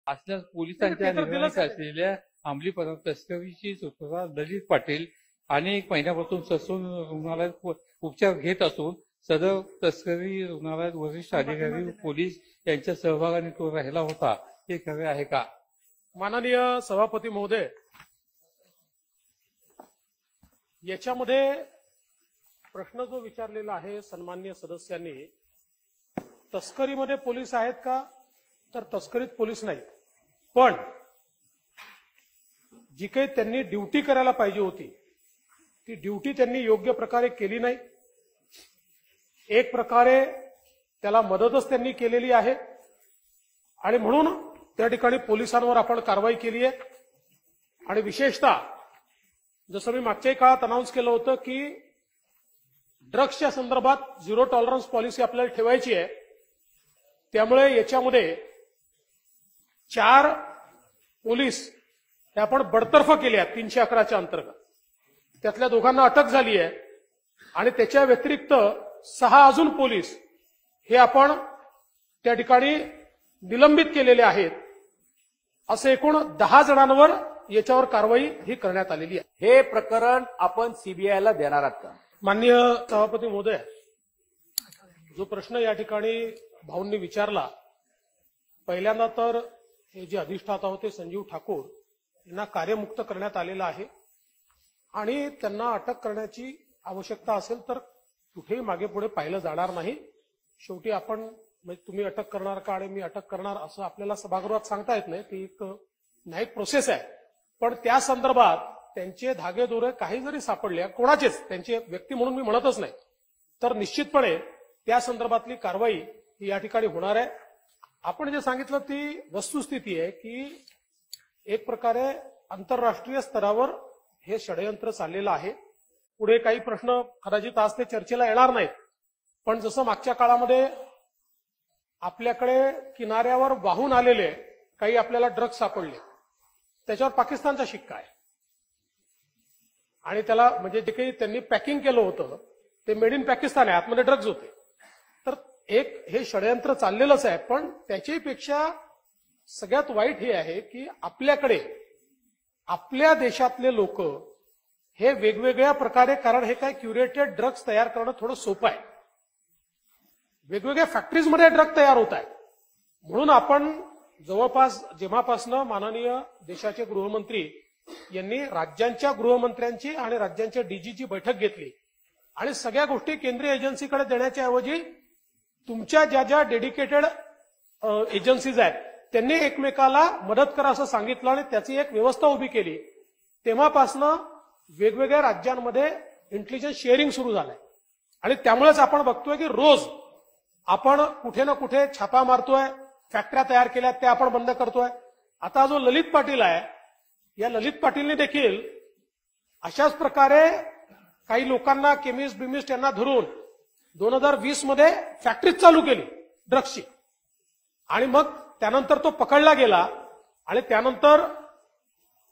असल्यास पोलिसांच्या निर्णयात असलेल्या अंमली पदार्थ तस्करीची सूत्रधार ललित पाटील अनेक महिन्यापासून ससून रुग्णालयात उपचार घेत असून सदर तस्करी रुग्णालयात वरिष्ठ अधिकारी पोलीस यांच्या सहभागाने तो राहिला होता, हे खरे आहे का? माननीय सभापती महोदय, याच्यामध्ये प्रश्न जो विचारलेला आहे सन्माननीय सदस्यांनी, तस्करीमध्ये पोलीस आहेत का? तर तस्करीत पोलीस नाही, पण जी काही त्यांनी ड्युटी करायला पाहिजे होती ती ड्युटी त्यांनी योग्य प्रकारे केली नाही. एक प्रकारे त्याला मदतच त्यांनी केलेली आहे आणि म्हणून त्या ठिकाणी पोलिसांवर आपण कारवाई केली आहे. आणि विशेषतः जसं मी मागच्याही काळात अनाऊन्स केलं होतं की ड्रग्सच्या संदर्भात झिरो टॉलरन्स पॉलिसी आपल्याला ठेवायची आहे. त्यामुळे याच्यामध्ये 4 पोलीस हे आपण बडतर्फ केले 311च्या अंतर्गत. त्यातल्या 2घांना अटक झाली आहे आणि त्याच्या व्यतिरिक्त 6 अजून पोलीस हे आपण त्या ठिकाणी निलंबित केलेले आहेत. असे एकूण 10 जणांवर याच्यावर कारवाई ही करण्यात आलेली आहे. हे प्रकरण आपण सीबीआयला देणार आहात का? माननीय सभापती महोदय, जो प्रश्न या ठिकाणी भाऊंनी विचारला, पहिल्यांदा तर हे जे अधिष्ठाता होते संजीव ठाकूर यांना कार्यमुक्त करण्यात आलेलं आहे आणि त्यांना अटक करण्याची आवश्यकता असेल तर कुठेही मागे पुढे पाहिलं जाणार नाही. शेवटी आपण म्हणजे तुम्ही अटक करणार का आणि मी अटक करणार असं आपल्याला सभागृहात सांगता येत नाही, ती एक न्यायिक प्रोसेस आहे. पण त्या संदर्भात त्यांचे धागेदोरे काही जरी सापडले, कोणाचेच, त्यांचे व्यक्ती म्हणून मी म्हणतच नाही, तर निश्चितपणे त्या संदर्भातली कारवाई ही या ठिकाणी होणार आहे. आपण जे सांगितलं ती वस्तुस्थिती आहे की एक प्रकारे आंतरराष्ट्रीय स्तरावर हे षडयंत्र चाललेलं आहे. पुढे काही प्रश्न कदाचित आज ते चर्चेला येणार नाहीत, पण जसं मागच्या काळामध्ये आपल्याकडे किनाऱ्यावर वाहून आलेले काही आपल्याला ड्रग्ज सापडले, त्याच्यावर पाकिस्तानचा शिक्का आहे आणि त्याला म्हणजे जे काही त्यांनी पॅकिंग केलं होतं ते मेड इन पाकिस्तान आहे, आतमध्ये ड्रग्ज होते. तर एक हे षडयंत्र चाललेलंच आहे. पण त्याच्यापेक्षा सगळ्यात वाईट हे आहे की आपल्याकडे आपल्या देशातले लोक हे वेगवेगळ्या प्रकारे, कारण हे काय क्युरेटेड ड्रग्ज तयार करणं थोडं सोपं आहे, वेगवेगळ्या फॅक्टरीजमध्ये ड्रग तयार होत आहे. म्हणून आपण जवळपास जेव्हापासनं माननीय देशाचे गृहमंत्री यांनी राज्यांच्या गृहमंत्र्यांची आणि राज्यांच्या डीजीची बैठक घेतली आणि सगळ्या गोष्टी केंद्रीय एजन्सीकडे देण्याच्या ऐवजी तुमच्या ज्या ज्या डेडिकेटेड एजन्सीज आहेत त्यांनी एकमेकाला मदत करा असं सांगितलं आणि त्याची एक व्यवस्था उभी केली. तेव्हापासनं वेगवेगळ्या राज्यांमध्ये इंटेलिजन्स शेअरिंग सुरू झालंय आणि त्यामुळेच आपण बघतोय की रोज आपण कुठे ना कुठे छापा मारतोय, फॅक्टऱ्या तयार केल्यात त्या आपण बंद करतोय. आता जो ललित पाटील आहे, या ललित पाटीलने देखील अशाच प्रकारे काही लोकांना, केमिस्ट बिमिस्ट यांना धरून 2020 मध्ये फॅक्टरीच चालू केली ड्रग्सची आणि मग त्यानंतर तो पकडला गेला आणि त्यानंतर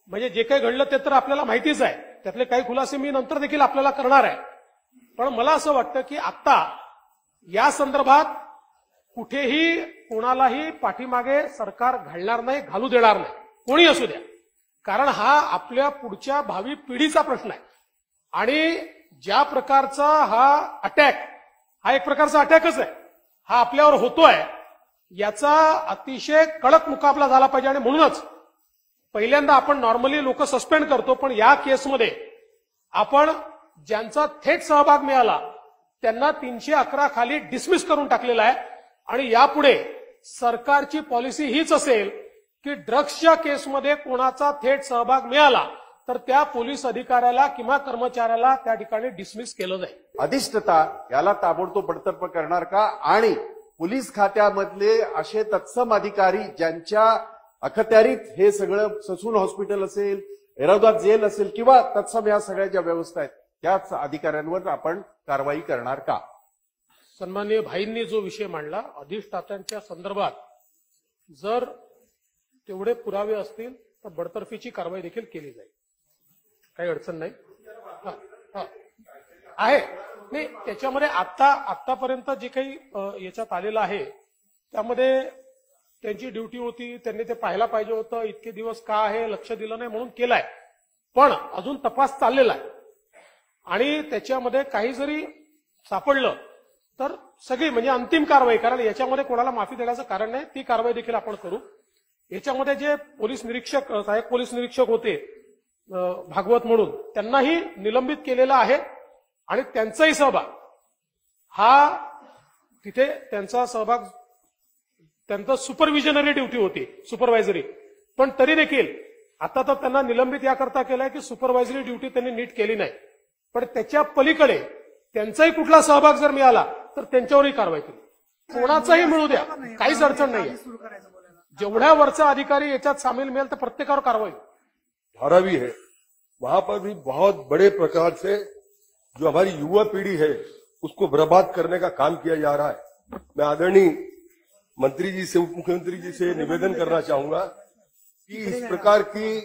म्हणजे जे काही घडलं ते तर आपल्याला माहितीच आहे. त्यातले काही खुलासे मी नंतर देखील आपल्याला करणार आहे. पण मला असं वाटतं की आता या संदर्भात कुठेही कोणालाही पाठीमागे सरकार घालणार नाही, घालू देणार नाही, कोणी असू द्या. कारण हा आपल्या पुढच्या भावी पिढीचा प्रश्न आहे आणि ज्या प्रकारचा हा अटॅक, हा एक प्रकारचा अटॅकच आहे, हा आपल्यावर होतोय, याचा अतिशय कडक मुकाबला झाला पाहिजे. आणि म्हणूनच पहिल्यांदा आपण नॉर्मली लोक सस्पेंड करतो, पण या केसमध्ये आपण ज्यांचा थेट सहभाग मिळाला त्यांना 311 खाली डिसमिस करून टाकलेला आहे. आणि यापुढे सरकारची पॉलिसी हीच असेल की ड्रग्सच्या केसमध्ये कोणाचा थेट सहभाग मिळाला तर त्या पोलीस अधिकाऱ्याला किंवा कर्मचाऱ्याला त्या ठिकाणी डिसमिस केलं जाईल. अधिष्ठाता याला ताबडतोब बडतर्फ करणार का? आणि पोलीस खात्यामधले असे तत्सम अधिकारी ज्यांच्या अखत्यारीत हे सगळं ससून हॉस्पिटल असेल, ऐरावत जेल असेल किंवा तत्सम या सगळ्या ज्या व्यवस्था आहेत त्याच अधिकाऱ्यांवर आपण कारवाई करणार का? सन्माननीय भाईंनी जो विषय मांडला अधिष्ठात्यांच्या संदर्भात, जर तेवढे पुरावे असतील तर बडतर्फीची कारवाई देखील केली जाईल, काही अडचण नाही. आहे नाही त्याच्यामध्ये आतापर्यंत जे काही याच्यात आलेलं आहे त्यामध्ये त्यांची ड्युटी होती, त्यांनी ते पाहायला पाहिजे होतं, इतके दिवस का आहे लक्ष दिलं नाही म्हणून केलाय. पण अजून तपास चाललेला आहे आणि त्याच्यामध्ये काही जरी सापडलं तर सगळी म्हणजे अंतिम कारवाई, कारण याच्यामध्ये कोणाला माफी देण्याचं कारण नाही, ती कारवाई देखील आपण करू. याच्यामध्ये जे पोलीस निरीक्षक, सहाय्यक पोलीस निरीक्षक होते भागवत म्हणून, त्यांनाही निलंबित केलेलं आहे आणि त्यांचाही सहभाग हा तिथे त्यांचा सहभाग, त्यांचं सुपरविजनरी ड्युटी होती, सुपरवायझरी, पण तरी देखील आता तर त्यांना निलंबित याकरता केलंय की सुपरवायझरी ड्युटी त्यांनी नीट केली नाही. पण त्याच्या पलीकडे त्यांचाही कुठला सहभाग जर मिळाला तर त्यांच्यावरही कारवाई केली. कोणाचाही मिळू द्या, काहीच अडचण नाही. जेवढ्या वरचा अधिकारी याच्यात सामील मिळेल तर प्रत्येकावर कारवाई. धारावी है, वहां पर भी बहुत बड़े प्रकार से जो हमारी युवा पीढ़ी है उसको बर्बाद करने का काम किया जा रहा है. मैं आदरणीय मंत्री जी से, उप मुख्यमंत्री जी से निवेदन करना चाहूंगा कि इस प्रकार की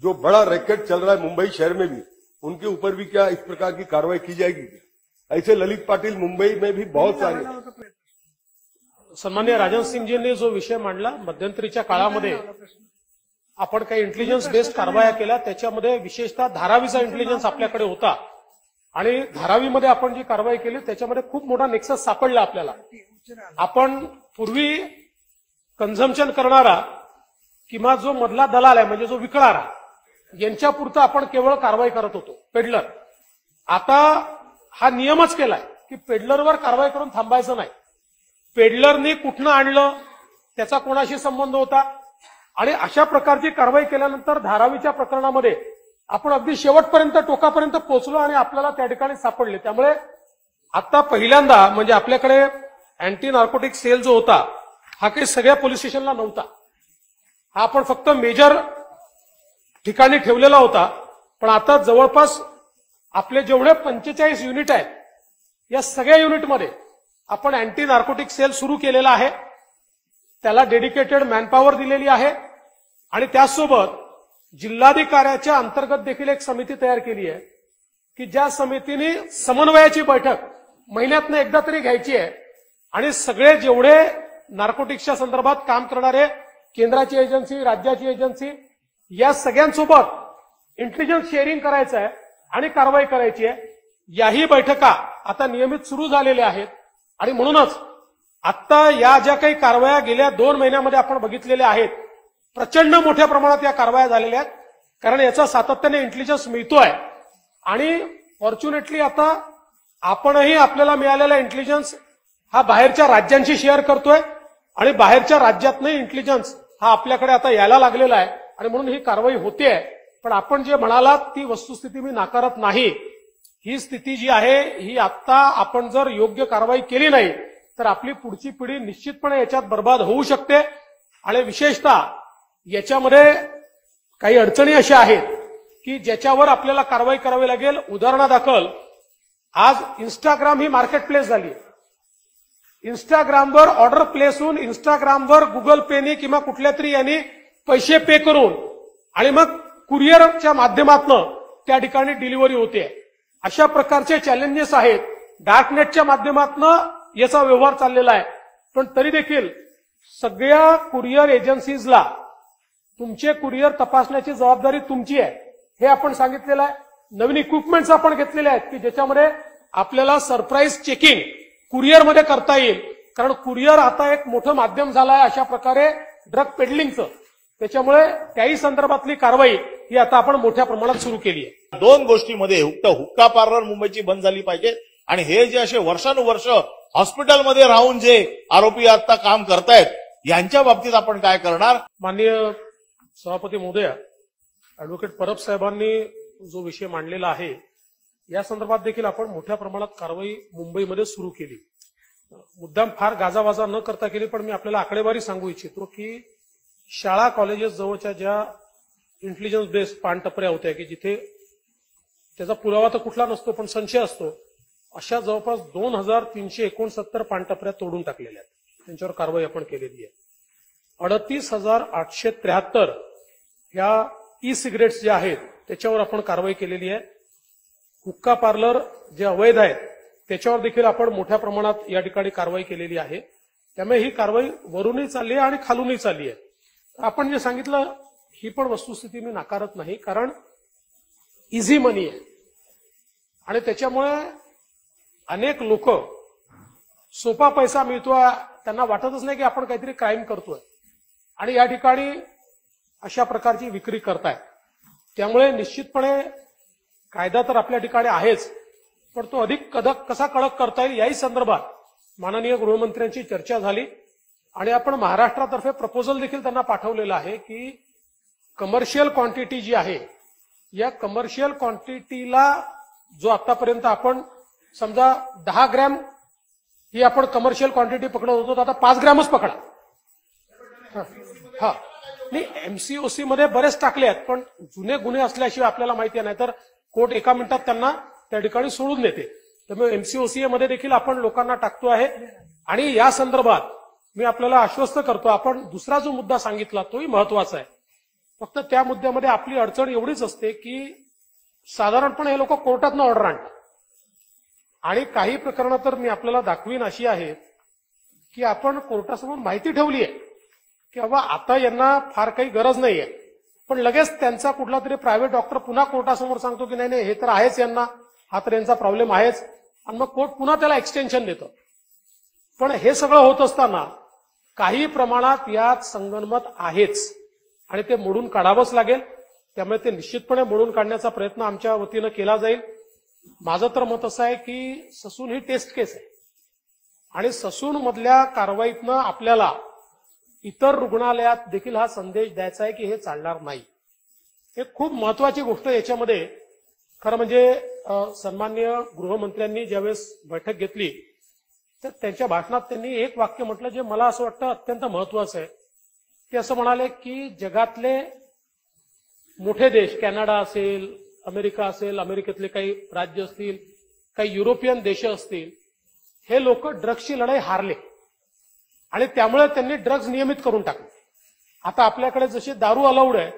जो बड़ा रैकेट चल रहा है मुंबई शहर में भी, उनके ऊपर भी क्या इस प्रकार की कार्रवाई की जाएगी. ऐसे ललित पाटिल मुंबई में भी बहुत सारे. सन्माननीय राजन सिंगजींनी जो विषय मांडला, मध्यंतरीच्या काळामध्ये आपण काही इंटेलिजन्स बेस्ड कारवाया केल्या, त्याच्यामध्ये विशेषतः धारावीचा इंटेलिजन्स आपल्याकडे होता आणि धारावीमध्ये आपण जी कारवाई केली त्याच्यामध्ये खूप मोठा नेक्सस सापडला आपल्याला. आपण पूर्वी कन्झम्पशन करणारा किंवा जो मधला दलाल आहे म्हणजे जो विकणारा, यांच्यापुरतं आपण केवळ कारवाई करत होतो, पेडलर. आता हा नियमच केलाय की पेडलरवर कारवाई करून थांबायचं नाही. पेडलरनी कुठनं आणलं, त्याचा कोणाशी संबंध होता, आणि अशा प्रकारची कारवाई केल्यानंतर धारावीच्या प्रकरणामध्ये आपण अगदी शेवटपर्यंत, टोकापर्यंत पोहोचलो आणि आपल्याला त्या ठिकाणी सापडले. त्यामुळे आता पहिल्यांदा म्हणजे आपल्याकडे अँटी नार्कोटिक सेल जो होता हा काही सगळ्या पोलीस स्टेशनला नव्हता. हा आपण फक्त मेजर ठिकाणी ठेवलेला होता. पण आता जवळपास आपले जेवढे 45 युनिट आहेत या सगळ्या युनिटमध्ये आपण अँटी नार्कोटिक सेल सुरू केलेला आहे. त्याला डेडिकेटेड मॅनपॉवर दिलेली आहे आणि त्याचसोबत जिल्हाधिकाऱ्याच्या अंतर्गत देखील एक समिती तयार केली आहे की ज्या समितीने समन्वयाची बैठक महिन्यातनं एकदा तरी घ्यायची आहे आणि सगळे जेवढे नार्कोटिक्सच्या संदर्भात काम करणारे केंद्राची एजन्सी, राज्याची एजन्सी, या सगळ्यांसोबत इंटेलिजन्स शेअरिंग करायचं आहे आणि कारवाई करायची आहे. याही बैठका आता नियमित सुरू झालेल्या आहेत आणि म्हणूनच आता या ज्या काही कारवाया गेल्या 2 महिन्यामध्ये आपण बघितलेल्या आहेत, प्रचंड मोठ्या प्रमाणात या कारवाया झालेल्या आहेत. कारण याचा सातत्याने इंटेलिजन्स मिळतोय आणि फॉर्च्युनेटली आता आपणही आपल्याला मिळालेला इंटेलिजन्स हा बाहेरच्या राज्यांशी शेअर करतोय आणि बाहेरच्या राज्यातनंही इंटेलिजन्स हा आपल्याकडे आता यायला लागलेला आहे आणि म्हणून ही कारवाई होतेय. पण आपण जे म्हणालात ती वस्तुस्थिती मी नाकारत नाही. ही स्थिती जी आहे ही आता आपण जर योग्य कारवाई केली नाही तर आपली पुढची पिढी निश्चितपणे याच्यात बर्बाद होऊ शकते. आणि विशेषतः याच्यामध्ये काही अडचणी अशा आहेत की ज्याच्यावर आपल्याला कारवाई करावी लागेल. उदाहरणादाखल आज इंस्टाग्राम ही मार्केट प्लेस झाली. इंस्टाग्रामवर ऑर्डर प्लेस होऊन इंस्टाग्रामवर गुगल पेनी किंवा कुठल्या तरी यांनी पैसे पे करून आणि मग कुरिअरच्या माध्यमातून त्या ठिकाणी डिलिव्हरी होते. अशा प्रकारचे चॅलेंजेस आहेत. डार्कनेटच्या माध्यमातून याचा व्यवहार चाललेला आहे. पण तरी देखील सगळ्या कुरिअर एजन्सीजला तुमचे कुरिअर तपासण्याची जबाबदारी तुमची आहे हे आपण सांगितलेलं आहे. नवीन इक्विपमेंट्स आपण घेतलेले आहेत की ज्याच्यामध्ये आपल्याला सरप्राईज चेकिंग कुरिअरमध्ये करता येईल. कारण कुरिअर आता एक मोठं माध्यम झालं आहे अशा प्रकारे ड्रग पेडलिंगचं. त्याच्यामुळे त्याही संदर्भातली कारवाई ही आता आपण मोठ्या प्रमाणात सुरू केली आहे. 2 गोष्टीमध्ये हुक्का पार्लर मुंबईची बंद झाली पाहिजे आणि हे जे असे वर्षानुवर्ष हॉस्पिटलमध्ये राहून जे आरोपी आता काम करतायत यांच्या बाबतीत आपण काय करणार. माननीय सभापती महोदय, अॅडव्होकेट परब साहेबांनी जो विषय मांडलेला आहे या संदर्भात देखील आपण मोठ्या प्रमाणात कारवाई मुंबईमध्ये सुरू केली. मुद्दाम फार गाजावाजा न करता केली, पण मी आपल्याला आकडेवारी सांगू इच्छितो की शाळा कॉलेजेस जवळच्या ज्या इंटेलिजन्स बेस्ड पानटपऱ्या होत्या की जिथे त्याचा पुरावा तर कुठला नसतो पण संशय असतो, अशा जवळपास 2369 पानटपऱ्या तोडून टाकलेल्या आहेत. त्यांच्यावर कारवाई आपण केलेली आहे. 38,873 ह्या ई सिगरेट्स ज्या आहेत त्याच्यावर आपण कारवाई केलेली आहे. हुक्का पार्लर जे अवैध आहेत त्याच्यावर देखील आपण मोठ्या प्रमाणात या ठिकाणी कारवाई केलेली आहे. त्यामुळे ही कारवाई वरूनही चालली आहे आणि खालूनही चालली आहे. आपण जे सांगितलं ही पण वस्तुस्थिती मी नाकारत नाही, कारण इझी मनी आहे आणि त्याच्यामुळे अनेक लोक सोपा पैसा मिळतोय, त्यांना वाटतच नाही की आपण काहीतरी क्राईम करतोय आणि या ठिकाणी अशा प्रकारची विक्री करतायत. त्यामुळे निश्चितपणे कायदा तर आपल्या ठिकाणी आहेच, पण तो अधिक कसा कडक करता येईल याही संदर्भात माननीय गृहमंत्र्यांची चर्चा झाली आणि आपण महाराष्ट्रातर्फे प्रपोजल देखील त्यांना पाठवलेलं आहे की कमर्शियल क्वांटिटी जी आहे या कमर्शियल क्वांटिटीला जो आतापर्यंत आपण समजा 10 ग्रॅम ही आपण कमर्शियल क्वांटिटी पकडत होतो, आता 5 ग्रॅमच पकडा. हा नाही, एमसीओसी मध्ये बरेच टाकले आहेत, पण जुने गुन्हे असल्याशिवाय आपल्याला माहिती नाही, तर कोर्ट एका मिनिटात त्यांना त्या ठिकाणी सोडून देते. त्यामुळे एमसीओसी मध्ये देखील आपण लोकांना टाकतो आहे आणि या संदर्भात मी आपल्याला आश्वस्त करतो, आपण दुसरा जो मुद्दा सांगितला तोही महत्वाचा आहे. फक्त त्या मुद्द्यामध्ये आपली अडचण एवढीच असते की साधारणपणे हे लोक कोर्टातनं ऑर्डर आणतात आणि काही प्रकरणं तर मी आपल्याला दाखवीन अशी आहेत की आपण कोर्टासमोर माहिती ठेवली आहे की बाबा आता यांना फार काही गरज नाहीये, पण लगेच त्यांचा कुठला तरी प्रायव्हेट डॉक्टर पुन्हा कोर्टासमोर सांगतो की नाही हे तर आहेच, यांना हा तर यांचा प्रॉब्लेम आहेच, आणि मग कोर्ट पुन्हा त्याला एक्सटेन्शन देतं. पण हे सगळं होत असताना काही प्रमाणात यात संगनमत आहेच आणि ते मोडून काढावंच लागेल. त्यामुळे ते निश्चितपणे मोडून काढण्याचा प्रयत्न आमच्या वतीनं केला जाईल. माझं तर मत असं आहे की ससून ही टेस्ट केस आहे आणि ससून मधल्या कारवाईतनं आपल्याला इतर रुग्णालयात देखील हा संदेश द्यायचा आहे की हे चालणार नाही. एक खूप महत्वाची गोष्ट याच्यामध्ये खरं म्हणजे सन्माननीय गृहमंत्र्यांनी ज्यावेळेस बैठक घेतली तर त्यांच्या भाषणात त्यांनी एक वाक्य म्हटलं जे मला असं वाटतं अत्यंत महत्वाचं आहे. ते असं म्हणाले की जगातले मोठे देश, कॅनडा असेल, अमेरिका असेल, अमेरिकेतले काही राज्य असतील, काही युरोपियन देश असतील, हे लोक ड्रग्सची लढाई हारले आणि त्यामुळे त्यांनी ड्रग्ज नियमित करून टाकले. आता आपल्याकडे जशी दारू अलाउड आहे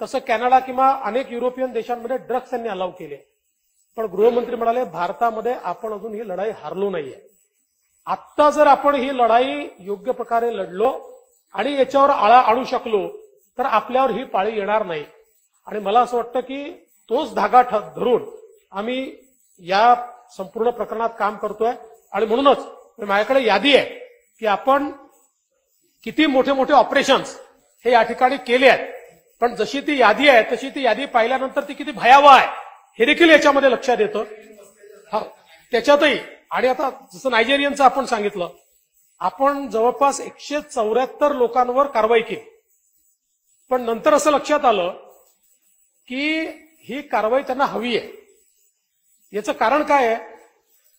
तसं कॅनडा किंवा अनेक युरोपियन देशांमध्ये ड्रग्ज त्यांनी अलाउ केले. पण गृहमंत्री म्हणाले भारतामध्ये आपण अजून ही लढाई हारलो नाहीये. आत्ता जर आपण ही लढाई योग्य प्रकारे लढलो आणि याच्यावर आळा आणू शकलो तर आपल्यावर ही पाळी येणार नाही. आणि मला असं वाटतं की तोच धागा धरून आम्ही या संपूर्ण प्रकरणात काम करतोय आणि म्हणूनच माझ्याकडे यादी आहे की आपण किती मोठे मोठे ऑपरेशन्स हे या ठिकाणी केले आहेत, पण जशी ती यादी आहे तशी ती यादी पाहिल्यानंतर ती किती भयावह आहे हे देखील याच्यामध्ये लक्षात येतं. हा त्याच्यातही आणि आता जसं नायजेरियनचं आपण सांगितलं, आपण जवळपास 174 लोकांवर कारवाई केली, पण नंतर असं लक्षात आलं की ही कारवाई त्यांना हवी आहे. याचं कारण काय आहे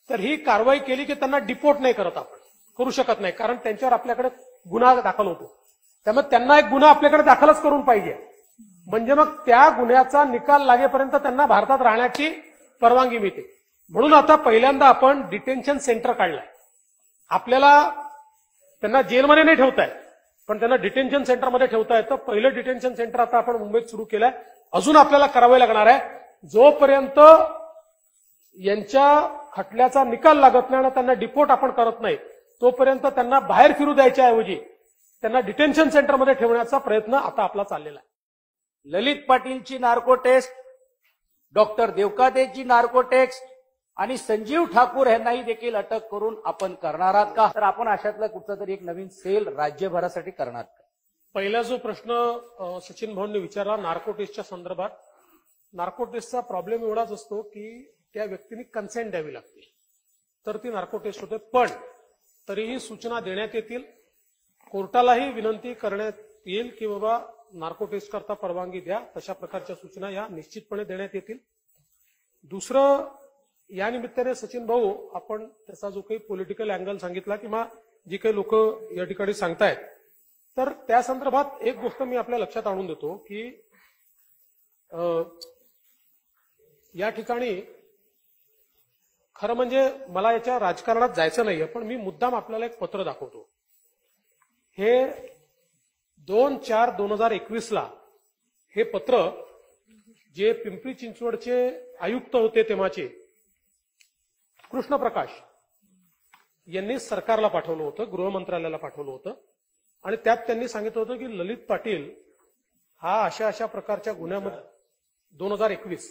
तर ही कारवाई केली की त्यांना डिपोर्ट नाही करत, आपण करू शकत नाही, कारण त्यांच्यावर आपल्याकडे गुन्हा दाखल होतो. त्यामुळे त्यांना एक गुन्हा आपल्याकडे दाखलच करून पाहिजे, म्हणजे मग त्या गुन्ह्याचा निकाल लागेपर्यंत त्यांना भारतात राहण्याची परवानगी मिळते. म्हणून आता पहिल्यांदा आपण डिटेन्शन सेंटर काढलंय. आपल्याला त्यांना जेलमध्ये नाही ठेवताय, पण त्यांना डिटेन्शन सेंटरमध्ये ठेवता येतं. पहिलं डिटेन्शन सेंटर आता आपण मुंबईत सुरू केलंय. अजून आपल्याला करावे लागणार आहे. जोपर्यंत यांच्या खटल्याचा निकाल लागत नाही आणि त्यांना डिपोर्ट आपण करत नाही तोपर्यंत त्यांना बाहेर फिरू द्यायच्या ऐवजी त्यांना डिटेन्शन सेंटरमध्ये ठेवण्याचा प्रयत्न आता आपला चाललेला आहे. ललित पाटीलची नार्को टेस्ट, डॉक्टर देवकातेची नार्को टेस्ट आणि संजीव ठाकूर यांनाही देखील अटक करून आपण करणार आहात का? तर आपण अशातला कुठचा तरी एक नवीन सेल राज्यभरासाठी करणार का? पहिला जो प्रश्न सचिन भाऊंनी विचारला नार्को टेस्टच्या संदर्भात, नार्को टेस्टचा प्रॉब्लेम एवढाच असतो की त्या व्यक्तीने कन्सेंट द्यावी लागते तर ती नार्को टेस्ट होते. पण तरीही सूचना देण्यात येतील, कोर्टालाही विनंती करण्यात येईल की बाबा नार्को टेस्ट करता परवानगी द्या. तशा प्रकारच्या सूचना या निश्चितपणे देण्यात येतील. दुसरं, या निमित्ताने सचिन भाऊ आपण त्याचा जो काही पॉलिटिकल अँगल सांगितला किंवा जी काही लोक या ठिकाणी सांगतायत, तर त्या संदर्भात एक गोष्ट मी आपल्या लक्षात आणून देतो की या ठिकाणी खरं म्हणजे मला याच्या राजकारणात जायचं नाहीये, पण मी मुद्दाम आपल्याला एक पत्र दाखवतो. हे 2/4/2021 हे पत्र जे पिंपरी चिंचवडचे आयुक्त होते तेव्हाचे कृष्णप्रकाश यांनी सरकारला पाठवलं होतं, गृहमंत्रालयाला पाठवलं होतं आणि त्यात त्यांनी सांगितलं होतं की ललित पाटील हा अशा अशा प्रकारच्या गुन्ह्यामध्ये 2021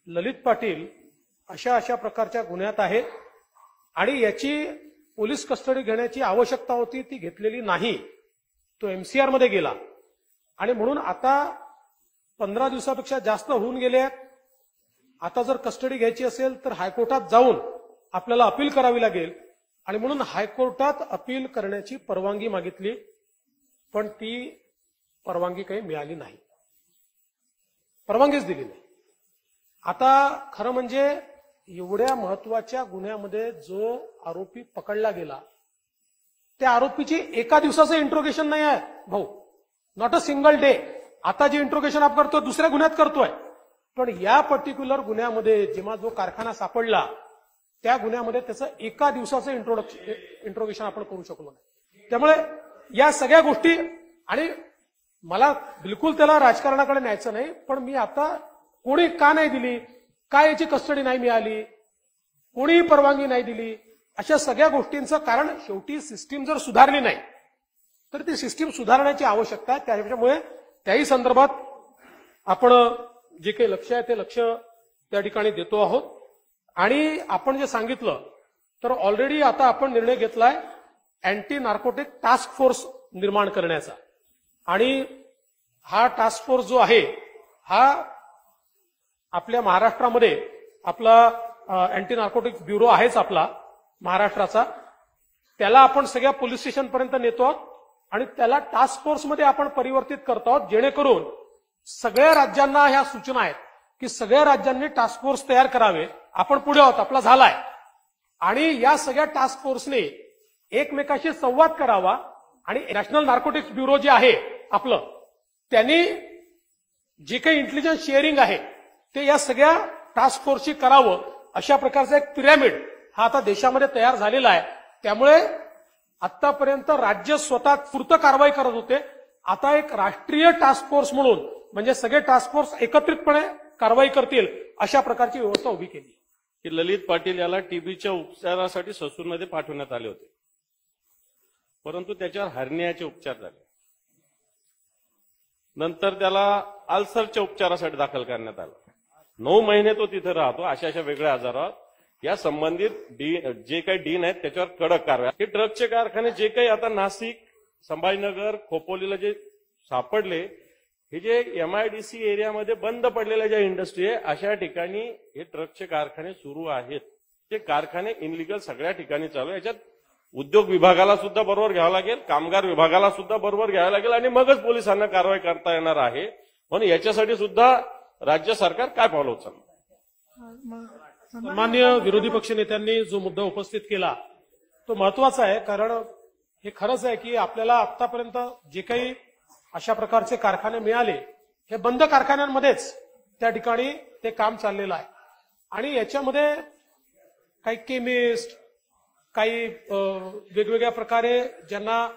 ललित पाटील अशा अशा प्रकारच्या गुन्ह्यात आहे आणि याची पोलीस कस्टडी घेण्याची आवश्यकता होती, ती घेतलेली नाही. तो एमसीआर मध्ये गेला आणि म्हणून आता 15 दिवसापेक्षा जास्त होऊन गेले आहेत. आता जर कस्टडी घ्यायची असेल तर हायकोर्टात जाऊन आपल्याला अपील करावी लागेल आणि म्हणून हायकोर्टात अपील करण्याची परवानगी मागितली, पण ती परवानगी काही मिळाली नाही, परवानगीच दिली नाही. आता खरं म्हणजे एवढ्या महत्वाच्या गुन्ह्यामध्ये जो आरोपी पकडला गेला त्या आरोपीची एका दिवसाचं इंट्रोगेशन नाही आहे भाऊ, नॉट अ सिंगल डे. आता जे इंट्रोगेशन आपण करतोय दुसऱ्या गुन्ह्यात करतोय, पण या पर्टिक्युलर गुन्ह्यामध्ये जेव्हा जो कारखाना सापडला त्या गुन्ह्यामध्ये त्याचं एका दिवसाचं इंट्रोगेशन आपण करू शकलो नाही. त्यामुळे या सगळ्या गोष्टी, आणि मला बिलकुल त्याला राजकारणाकडे न्यायचं नाही, पण मी आता कोणी का नाही दिली, काय याची कस्टडी नाही मिळाली, कोणीही परवानगी नाही दिली, अशा सगळ्या गोष्टींचं कारण शेवटी सिस्टीम जर सुधारली नाही तर ती सिस्टीम सुधारण्याची आवश्यकता आहे. त्याच्यामुळे त्याही संदर्भात आपण जे काही लक्ष आहे ते लक्ष त्या ठिकाणी देतो आहोत. आणि आपण जे सांगितलं तर ऑलरेडी आता आपण निर्णय घेतलाय अँटी नार्कोटिक टास्क फोर्स निर्माण करण्याचा. आणि हा टास्क फोर्स जो आहे हा आपल्या महाराष्ट्रामध्ये आपला अँटी नार्कोटिक्स ब्युरो आहेच आपला महाराष्ट्राचा, त्याला आपण सगळ्या पोलीस स्टेशनपर्यंत नेतो आहोत आणि त्याला टास्क फोर्समध्ये आपण परिवर्तित करतो आहोत, जेणेकरून सगळ्या राज्यांना ह्या सूचना आहेत की सगळ्या राज्यांनी टास्क फोर्स तयार करावे. आपण पुढे आहोत, आपला झालाय. आणि या सगळ्या टास्क फोर्सने एकमेकाशी संवाद करावा आणि नॅशनल नार्कोटिक्स ब्युरो जे आहे आपलं, त्यांनी जे काही इंटेलिजन्स शेअरिंग आहे ते या सगळ्या टास्क फोर्सशी करावं. अशा प्रकारचा एक पिरॅमिड हा आता देशामध्ये तयार झालेला आहे. त्यामुळे आतापर्यंत राज्य स्वतः पुरतं कारवाई करत होते, आता एक राष्ट्रीय टास्क फोर्स म्हणून म्हणजे सगळे टास्क फोर्स एकत्रितपणे कारवाई करतील अशा प्रकारची व्यवस्था उभी केली. की ललित पाटील याला टीबीच्या उपचारासाठी ससूरमध्ये पाठवण्यात आले होते, परंतु त्याच्यावर हर्नियाचे उपचार झाले. नंतर त्याला अल्सरच्या उपचारासाठी दाखल करण्यात आलं. 9 महिने तो तिथे राहतो अशा अशा वेगळ्या आजारावर. या संबंधित जे काही डीन आहेत त्याच्यावर कडक कारवाई. हे ड्रग्जचे कारखाने जे काही आता नाशिक, संभाजीनगर, खोपोलीला जे सापडले, हे जे MIDC एरियामध्ये बंद पडलेल्या ज्या इंडस्ट्री आहे अशा ठिकाणी हे ड्रग्जचे कारखाने सुरू आहेत. ते कारखाने इनलिगल सगळ्या ठिकाणी चालू आहे. याच्यात उद्योग विभागाला सुद्धा बरोबर घ्यावं लागेल, कामगार विभागाला सुद्धा बरोबर घ्यावं लागेल आणि मगच पोलिसांना कारवाई करता येणार आहे. म्हणून याच्यासाठी सुद्धा राज्य सरकार काय पावलं उचलणार. माननीय विरोधी पक्ष नेत्यांनी जो मुद्दा उपस्थित केला तो महत्वाचा आहे, कारण हे खरंच आहे की आपल्याला आतापर्यंत जे काही अशा प्रकारचे कारखाने मिळाले हे बंद कारखान्यांमध्येच त्या ठिकाणी ते काम चाललेलं आहे. आणि याच्यामध्ये काही केमिस्ट, काही वेगवेगळ्या प्रकारे ज्यांना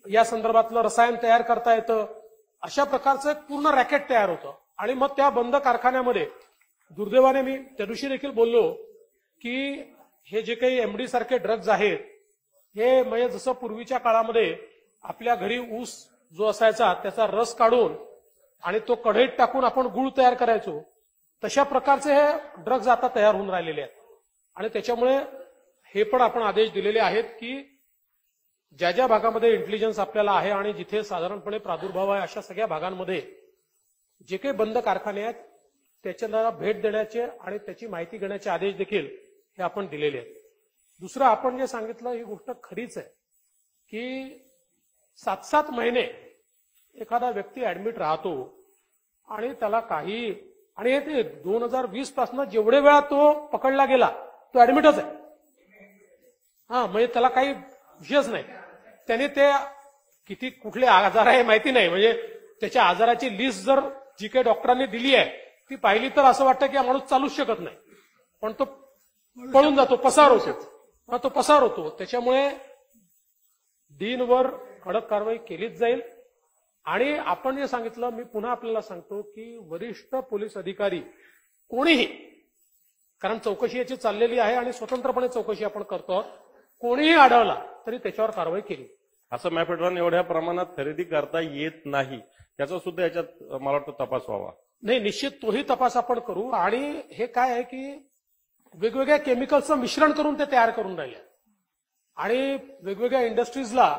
या संदर्भातलं रसायन तयार करता येतं अशा प्रकारचं एक पूर्ण रॅकेट तयार होतं. आणि मग त्या बंद कारखान्यामध्ये दुर्दैवाने मी त्या दिवशी देखील बोललो की हे जे काही MD सारखे ड्रग्ज आहेत हे म्हणजे जसं पूर्वीच्या काळामध्ये आपल्या घरी ऊस जो असायचा त्याचा रस काढून आणि तो कढईत टाकून आपण गुळ तयार करायचो, तशा प्रकारचे हे ड्रग्ज आता तयार होऊन राहिलेले आहेत. आणि त्याच्यामुळे हे पण आपण आदेश दिलेले आहेत की ज्या ज्या भागामध्ये इंटेलिजन्स आपल्याला आहे आणि जिथे साधारणपणे प्रादुर्भाव आहे अशा सगळ्या भागांमध्ये जे काही बंद कारखाने आहेत त्याच्याला भेट देण्याचे आणि त्याची माहिती घेण्याचे आदेश देखील हे आपण दिलेले आहेत. दुसरं आपण जे सांगितलं ही गोष्ट खरीच आहे की 7-7 महिने एखादा व्यक्ती ऍडमिट राहतो आणि त्याला काही, आणि हे 2020 पासून जेवढे वेळा तो पकडला गेला तो ऍडमिटच आहे. म्हणजे त्याला काही विषयच नाही. त्याने ते किती कुठले आजार आहे माहिती नाही, म्हणजे त्याच्या आजाराची लिस्ट जर जी काही डॉक्टरांनी दिली आहे ती पाहिली तर असं वाटतं की हा माणूस चालूच शकत नाही, पण तो पळून जातो, पसार होतो, तो पसार होतो. त्याच्यामुळे डीनवर कडक कारवाई केलीच जाईल. आणि आपण जे सांगितलं, मी पुन्हा आपल्याला सांगतो की वरिष्ठ पोलीस अधिकारी कोणीही कारण चौकशी याची चाललेली आहे आणि स्वतंत्रपणे चौकशी आपण करतो आहोत. कोणीही आढळला तरी त्याच्यावर कारवाई केली. असं मॅफेड्रॉन एवढ्या प्रमाणात खरेदी करता येत नाही, त्याचा सुद्धा याच्यात मला वाटतं तपास व्हावा. नाही, निश्चित तोही तपास आपण करू. आणि हे काय आहे की वेगवेगळ्या केमिकल्सचं मिश्रण करून ते तयार करून राहिले आणि वेगवेगळ्या इंडस्ट्रीजला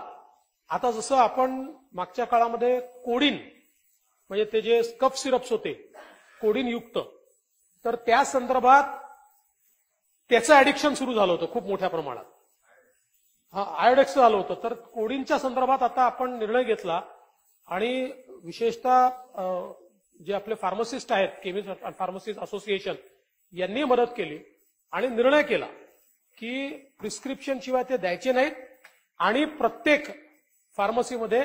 आता जसं आपण मागच्या काळामध्ये कोडीन म्हणजे ते जे कफ सिरप्स होते कोडीन युक्त, तर त्या संदर्भात त्याचं ऍडिक्शन सुरू झालं होतं खूप मोठ्या प्रमाणात. आयोडेक्स झालं होतं. तर कोडीनच्या संदर्भात आता आपण निर्णय घेतला आणि विशेषतः जे आपले फार्मासिस्ट आहेत, केमिस्ट फार्मासिस्ट असोसिएशन यांनी मदत केली आणि निर्णय केला की प्रिस्क्रिप्शन शिवाय ते द्यायचे नाहीत आणि प्रत्येक फार्मसीमध्ये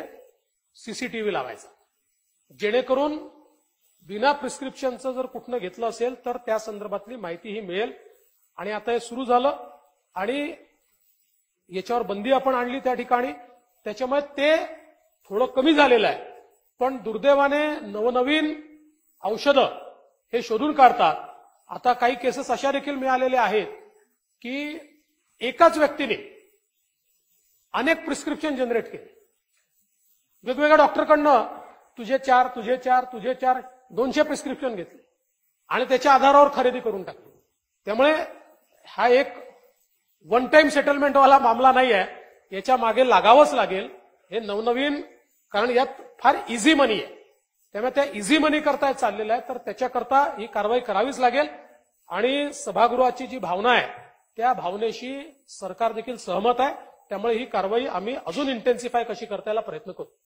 सीसीटीव्ही लावायचा, जेणेकरून बिना प्रिस्क्रिप्शनचं जर कुठनं घेतलं असेल तर त्या संदर्भातली माहितीही मिळेल. आणि आता हे सुरू झालं आणि याच्यावर बंदी आपण आणली त्या ठिकाणी. त्याच्यामुळे ते थोडं कमी झालेलं आहे. पण दुर्दैवाने नवनवीन औषधं हे शोधून काढतात. आता काही केसेस अशा देखील मिळालेल्या आहेत की एकाच व्यक्तीने अनेक प्रिस्क्रिप्शन जनरेट केले. वेगवेगळ्या डॉक्टरकडनं तुझे 4 200 प्रिस्क्रिप्शन घेतले आणि त्याच्या आधारावर खरेदी करून टाकली. त्यामुळे हा एक वन टाइम सेटलमेंटवाला मामला नाही आहे. याच्या मागे लागावंच लागेल. हे नवनवीन, कारण यात फार इझी मनी आहे. त्यामुळे त्या इझी मनी करता चाललेलं आहे. तर त्याच्याकरता ही कारवाई करावीच लागेल. आणि सभागृहाची जी भावना आहे त्या भावनेशी सरकार देखील सहमत आहे. त्यामुळे ही कारवाई आम्ही अजून इंटेन्सिफाय कशी करता यायला प्रयत्न करू.